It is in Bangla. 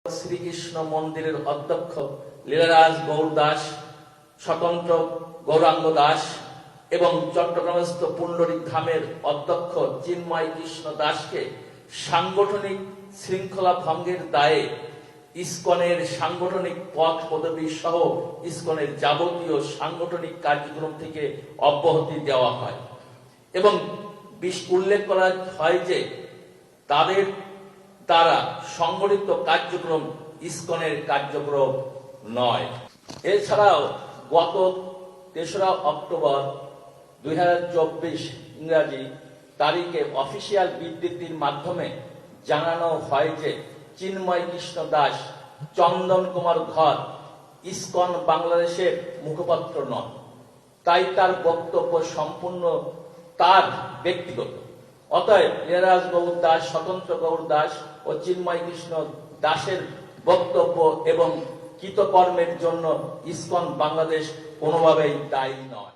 শ্রীকৃষ্ণ মন্দিরের অধ্যক্ষ লীলারাজ গৌর দাস, স্বতন্ত্র গৌরাঙ্গ দাস এবং চট্টগ্রামস্থ পুণ্ডরিক ধামের অধ্যক্ষ চিন্ময় কৃষ্ণ দাসকে সাংগঠনিক শৃঙ্খলা ভঙ্গের দায়ে ইসকনের সাংগঠনিক পদ পদবী সহ ইসকনের যাবতীয় সাংগঠনিক কার্যক্রম থেকে অব্যাহতি দেওয়া হয় এবং উল্লেখ করা হয় যে তাদের দ্বারা সংগঠিত কার্যক্রম ইসকনের কার্যক্রম নয়। এছাড়াও গত ৩রা অক্টোবর ২০২৪ ইংরাজি তারিখে অফিসিয়াল বিবৃতির মাধ্যমে জানানো হয় যে চিন্ময় কৃষ্ণ দাস, চন্দন কুমার ধর ইসকন বাংলাদেশের মুখপাত্র নন, তাই তার বক্তব্য সম্পূর্ণ তার ব্যক্তিগত। অতএব লীলারাজ গৌর দাস, স্বতন্ত্র গৌর দাস ও চিন্ময় কৃষ্ণ দাসের বক্তব্য এবং কৃতকর্মের জন্য ইসকন বাংলাদেশ কোনোভাবেই দায়ী নয়।